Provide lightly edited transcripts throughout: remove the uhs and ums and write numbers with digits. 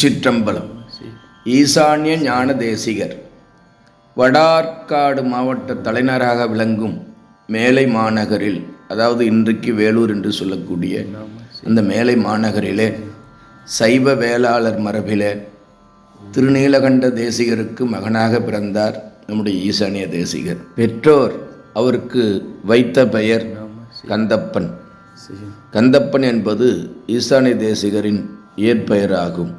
சிற்றம்பலம். ஈசான்ய ஞான தேசிகர் வடார்காடு மாவட்ட தலைநகராக விளங்கும் மேலை மாநகரில், அதாவது இன்றைக்கு வேலூர் என்று சொல்லக்கூடிய அந்த மேலை மாநகரிலே சைவ வேளாளர் மரபிலே திருநீலகண்ட தேசிகருக்கு மகனாக பிறந்தார் நம்முடைய ஈசானிய தேசிகர். பெற்றோர் அவருக்கு வைத்த பெயர் கந்தப்பன். கந்தப்பன் என்பது ஈசானிய தேசிகரின் இயற்பெயராகும்.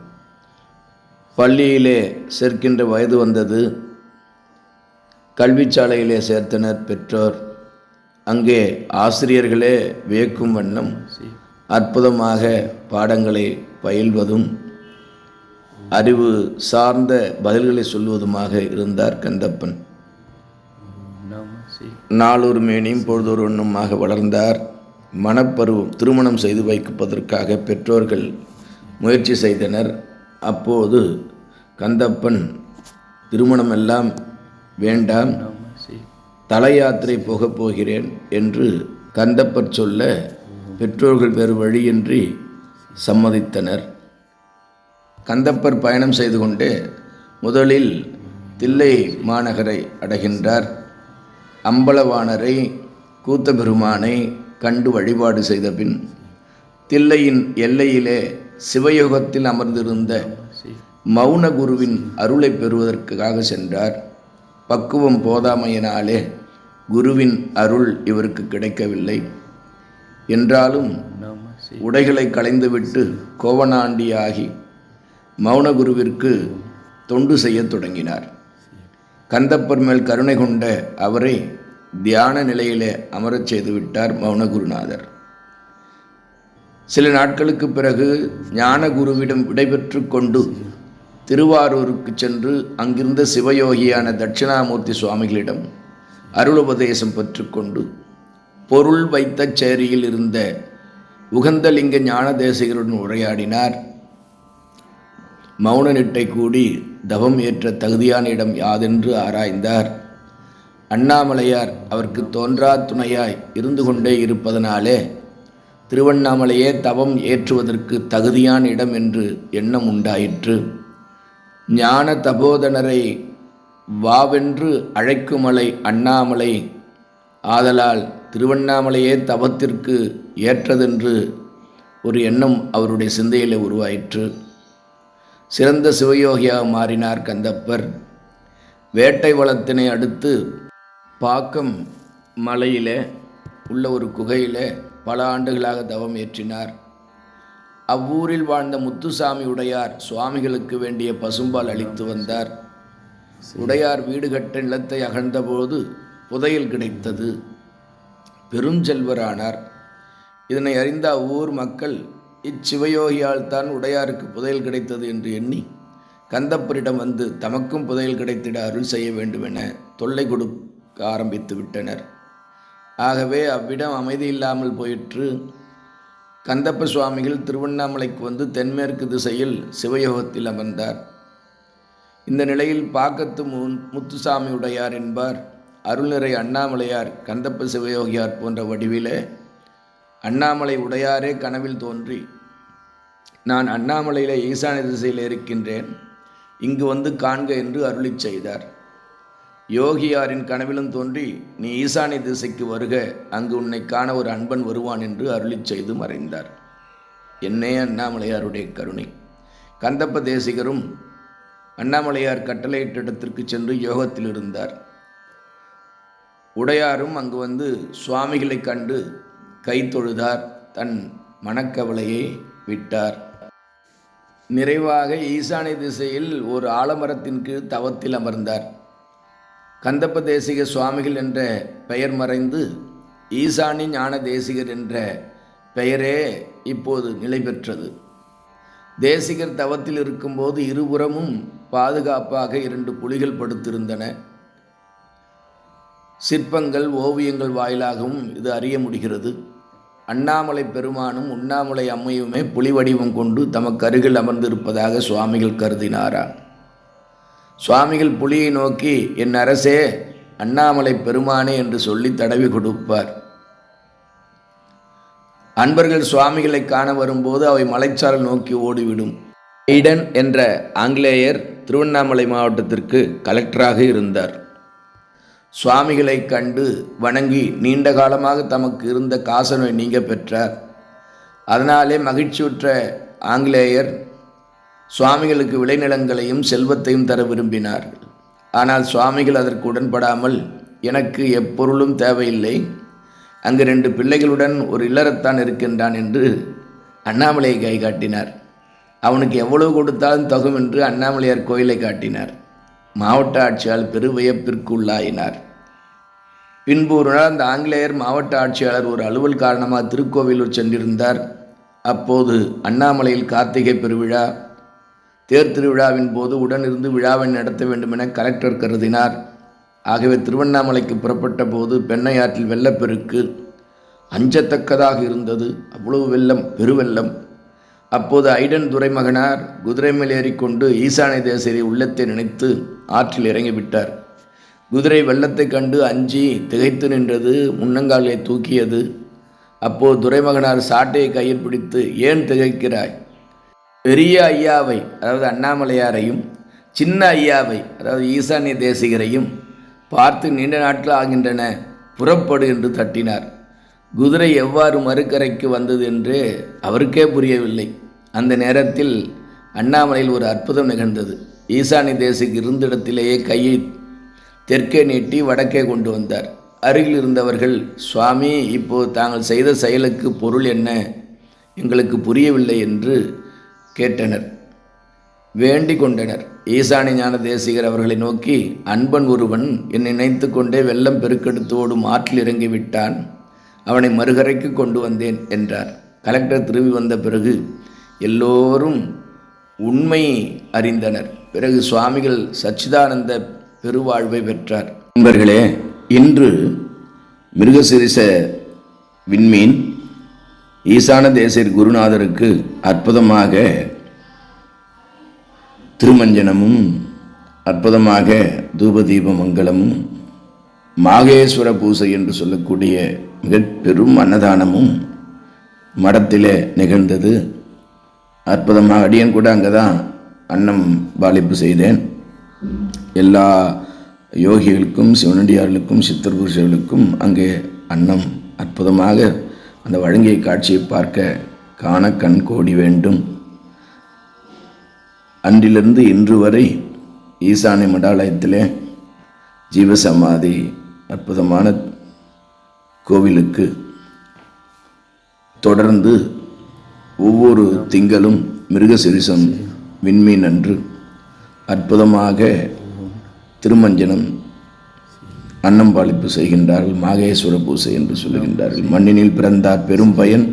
பள்ளியிலே சேர்க்கின்ற வயது வந்தது. கல்விச்சாலையிலே சேர்த்தனர் பெற்றோர். அங்கே ஆசிரியர்களே வியக்கும் வண்ணம் அற்புதமாக பாடங்களை பயில்வதும் அறிவு சார்ந்த பதில்களை சொல்வதுமாக இருந்தார் கந்தப்பன். நாளொரு மேனியும் பொழுதொரு ஒன்றுமாக வளர்ந்தார். மணப்பருவம் திருமணம் செய்து வைப்பதற்காக பெற்றோர்கள் முயற்சி செய்தனர். அப்போது கந்தப்பன் திருமணமெல்லாம் வேண்டாம், தல யாத்திரை போகப் போகிறேன் என்று கந்தப்பர் சொல்ல பெற்றோர்கள் வேறு வழியின்றி சம்மதித்தனர். கந்தப்பர் பயணம் செய்து கொண்டே முதலில் தில்லை மாநகரை அடைகின்றார். அம்பலவாணரை கூத்தபெருமானை கண்டு வழிபாடு செய்த பின் தில்லையின் எல்லையிலே சிவயோகத்தில் அமர்ந்திருந்த மௌன குருவின் அருளை பெறுவதற்காக சென்றார். பக்குவம் போதாமையினாலே குருவின் அருள் இவருக்கு கிடைக்கவில்லை. என்றாலும் உடைகளை களைந்துவிட்டு கோவனாண்டியாகி மௌன குருவிற்கு தொண்டு செய்ய தொடங்கினார். கந்தப்பர் மேல் கருணை கொண்ட அவரை தியான நிலையிலே அமரச் செய்துவிட்டார் மௌனகுருநாதர். சில நாட்களுக்கு பிறகு ஞான குருவிடம் விடைபெற்று கொண்டு திருவாரூருக்கு சென்று அங்கிருந்த சிவயோகியான தட்சிணாமூர்த்தி சுவாமிகளிடம் அருளுபதேசம் பெற்றுக்கொண்டு பொருள் வைத்த சேரியில் இருந்த உகந்தலிங்க ஞான தேசிகருடன் உரையாடினார். மௌன நிட்டை கூடி தவம் ஏற்ற தகுதியான இடம் யாதென்று ஆராய்ந்தார். அண்ணாமலையார் அவருக்கு தோன்றா துணையாய் இருந்து கொண்டே இருப்பதனாலே திருவண்ணாமலையே தவம் ஏற்றுவதற்கு தகுதியான இடம் என்று எண்ணம் உண்டாயிற்று. ஞான தபோதனரை வாவென்று அழைக்குமலை அண்ணாமலை ஆதலால் திருவண்ணாமலையே தவத்திற்கு ஏற்றதென்று ஒரு எண்ணம் அவருடைய சிந்தையில் உருவாயிற்று. சிறந்த சிவயோகியாக மாறினார் கந்தப்பர். வேட்டை வளத்தினை அடுத்து பாக்கம் மலையிலே உள்ள ஒரு குகையிலே பல ஆண்டுகளாக தவம் ஏற்றினார். அவ்வூரில் வாழ்ந்த முத்துசாமி உடையார் சுவாமிகளுக்கு வேண்டிய பசும்பால் அளித்து வந்தார். உடையார் வீடு கட்ட நிலத்தை அகழ்ந்தபோது புதையல் கிடைத்தது. பெருஞ்செல்வரானார். இதனை அறிந்த அவ்வூர் மக்கள் இச்சிவயோகியால் தான் உடையாருக்கு புதையல் கிடைத்தது என்று எண்ணி கந்தப்பரிடம் வந்து தமக்கும் புதையல் கிடைத்திட அருள் செய்ய வேண்டுமென தொல்லை கொடுக்க ஆரம்பித்து விட்டனர். ஆகவே அவ்விடம் அமைதி இல்லாமல் போயிற்று. கந்தப்ப சுவாமிகள் திருவண்ணாமலைக்கு வந்து தென்மேற்கு திசையில் சிவயோகத்தில் அமர்ந்தார். இந்த நிலையில் பாக்கத்து முத்துசாமி உடையார் என்பார் அருள்நிறை அண்ணாமலையார் கந்தப்ப சிவயோகியார் போன்ற வடிவிலே அண்ணாமலை உடையாரே கனவில் தோன்றி, நான் அண்ணாமலையிலே ஈசானிய திசையில் இருக்கின்றேன், இங்கு வந்து காண்க என்று அருளி செய்தார். யோகியாரின் கனவிலும் தோன்றி, நீ ஈசானிய திசைக்கு வருக, அங்கு உன்னை காண ஒரு அன்பன் வருவான் என்று அருளி செய்து மறைந்தார். என்னே அண்ணாமலையாருடைய கருணை! கந்தப்ப தேசிகரும் அண்ணாமலையார் கட்டளையிட்ட இடத்திற்கு சென்று யோகத்தில் இருந்தார். உடையாரும் அங்கு வந்து சுவாமிகளை கண்டு கை தொழுதார். தன் மனக்கவலையை விட்டார். நிறைவாக ஈசானிய திசையில் ஒரு ஆலமரத்தின் கீழ் தவத்தில் அமர்ந்தார். கந்தப்ப தேசிக சுவாமிகள் என்ற பெயர் மறைந்து ஈசானி ஞான தேசிகர் என்ற பெயரே இப்போது நிலை பெற்றது. தேசிகர் தவத்தில் இருக்கும்போது இருபுறமும் பாதுகாப்பாக 2 புலிகள் படுத்திருந்தன. சிற்பங்கள் ஓவியங்கள் வாயிலாகவும் இது அறிய முடிகிறது. அண்ணாமலை பெருமானும் உண்ணாமலை அம்மையுமே புலி வடிவம் கொண்டு தமக்கு அருகில் அமர்ந்திருப்பதாக சுவாமிகள் கருதினாரா. சுவாமிகள் புலியை நோக்கி, என் அரசே, அண்ணாமலை பெருமானே என்று சொல்லி தடவி கொடுப்பார். அன்பர்கள் சுவாமிகளை காண வரும்போது அவை மலைச்சாரல் நோக்கி ஓடிவிடும். ஐடன் என்ற ஆங்கிலேயர் திருவண்ணாமலை மாவட்டத்திற்கு கலெக்டராக இருந்தார். சுவாமிகளை கண்டு வணங்கி நீண்ட காலமாக தமக்கு இருந்த காசநோய் நீங்க பெற்றார். அதனாலே மகிழ்ச்சியுற்ற ஆங்கிலேயர் சுவாமிகளுக்கு விளைநிலங்களையும் செல்வத்தையும் தர விரும்பினார்கள். ஆனால் சுவாமிகள் அதற்கு உடன்படாமல், எனக்கு எப்பொருளும் தேவையில்லை, அங்கு 2 பிள்ளைகளுடன் ஒரு இல்லறத்தான் இருக்கின்றான் என்று அண்ணாமலையை கை காட்டினார். அவனுக்கு எவ்வளவு கொடுத்தாலும் தகும் என்று அண்ணாமலையார் கோயிலை காட்டினார். மாவட்ட ஆட்சியாளர் பெரு வியப்பிற்கு உள்ளாயினார். பின்பு ஒரு நாள் அந்த ஆங்கிலேயர் மாவட்ட ஆட்சியாளர் ஒரு அலுவல் காரணமாக திருக்கோவிலூர் சென்றிருந்தார். அப்போது அண்ணாமலையில் கார்த்திகை பெருவிழா, தேர் திருவிழாவின் போது உடனிருந்து விழாவை நடத்த வேண்டுமென கலெக்டர் கருதினார். ஆகவே திருவண்ணாமலைக்கு புறப்பட்ட போது பெண்ணையாற்றில் வெள்ளப்பெருக்கு அஞ்சத்தக்கதாக இருந்தது. அவ்வளவு வெள்ளம், பெருவெள்ளம். அப்போது ஐடன் துரைமகனார் குதிரை மேல் ஏறிக்கொண்டு ஈசானிய தேசரை உள்ளத்தை நினைத்து ஆற்றில் இறங்கிவிட்டார். குதிரை வெள்ளத்தை கண்டு அஞ்சி திகைத்து நின்றது, முன்னங்காலை தூக்கியது. அப்போது துரைமகனார் சாட்டையை கையில் பிடித்து, ஏன் திகைக்கிறாய்? பெரிய ஐயாவை, அதாவது அண்ணாமலையாரையும், சின்ன ஐயாவை, அதாவது ஈசானிய தேசிகரையும் பார்த்து நீண்ட நாட்கள் ஆகின்றன, புறப்படு என்று தட்டினார். குதிரை எவ்வாறு மறுக்கரைக்கு வந்தது என்று அவருக்கே புரியவில்லை. அந்த நேரத்தில் அண்ணாமலையில் ஒரு அற்புதம் நிகழ்ந்தது. ஈசானிய தேசிக்கு இருந்த இடத்திலேயே கையை தெற்கே நீட்டி வடக்கே கொண்டு வந்தார். அருகில் இருந்தவர்கள், சுவாமி, இப்போது தாங்கள் செய்த செயலுக்கு பொருள் என்ன? எங்களுக்கு புரியவில்லை என்று கேட்டனர், வேண்டிக் கொண்டனர். ஈசானிய ஞான தேசிகர் அவர்களை நோக்கி, அன்பன் ஒருவன் என்னை நினைத்து கொண்டே வெள்ளம் பெருக்கெடுத்தோடும் ஆற்றில் இறங்கிவிட்டான், அவனை மறுகரைக்கு கொண்டு வந்தேன் என்றார். கலெக்டர் திரும்பி வந்த பிறகு எல்லோரும் உண்மை அறிந்தனர். பிறகு சுவாமிகள் சச்சிதானந்த பெருவாழ்வை பெற்றார். நண்பர்களே, இன்று மிருகசிரிச விண்மீன் ஈசான தேசர் குருநாதருக்கு அற்புதமாக திருமஞ்சனமும் அற்புதமாக தூபதீப மங்களமும் மாகேஸ்வர பூசை என்று சொல்லக்கூடிய மிக பெரும் அன்னதானமும் மடத்திலே நிகழ்ந்தது. அற்புதமாக அடியன் கூட அங்கே தான் அன்னம் பாலிப்பு செய்தேன். எல்லா யோகிகளுக்கும், சிவனடியார்களுக்கும், சித்தர் புருஷர்களுக்கும் அங்கே அன்னம் அற்புதமாக அந்த வழங்கிய காட்சியை பார்க்க காண கண் கோடி வேண்டும். அன்றிலிருந்து இன்று வரை ஈசானிய மடாலயத்திலே ஜீவசமாதி அற்புதமான கோவிலுக்கு தொடர்ந்து ஒவ்வொரு திங்களும் மிருகசிரிசம் விண்மீன் அன்று அற்புதமாக திருமஞ்சனம் அன்னம்பாளிப்பு செய்கின்றார்கள். மாகேஸ்வர பூசை என்று சொல்லுகின்றார்கள். மண்ணினில் பிறந்தார் பெரும் பயன்,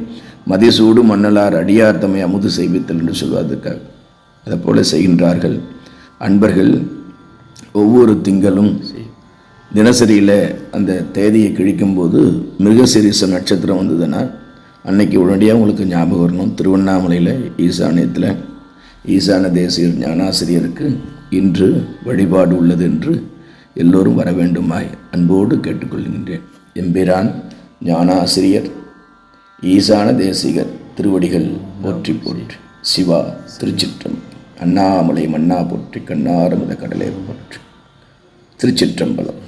மதிசூடு மன்னலார் அடியார் தம்மை அமுது செய்வித்தல் என்று சொல்வதற்காக அதை போல செய்கின்றார்கள். அன்பர்கள் ஒவ்வொரு திங்களும் தினசரியில் அந்த தேதியை கிழிக்கும்போது மிருகசிரீச நட்சத்திரம் வந்ததுன்னா அன்னைக்கு உடனடியாக உங்களுக்கு ஞாபகம் வரணும். திருவண்ணாமலையில் ஈசானியத்தில் ஈசான தேசிய ஞானாசிரியருக்கு இன்று வழிபாடு உள்ளது என்று எல்லோரும் வர வேண்டுமாய் அன்போடு கேட்டுக்கொள்கின்றேன். எம்பிரான் ஞானாசிரியர் ஈசான தேசிகர் திருவடிகள் போற்றி போற்றி. சிவா திருச்சிற்றம்பலம். அண்ணாமலை மன்னா போற்றி, கண்ணாரமுத கடலை போற்றி. திருச்சிற்றம்பலம்.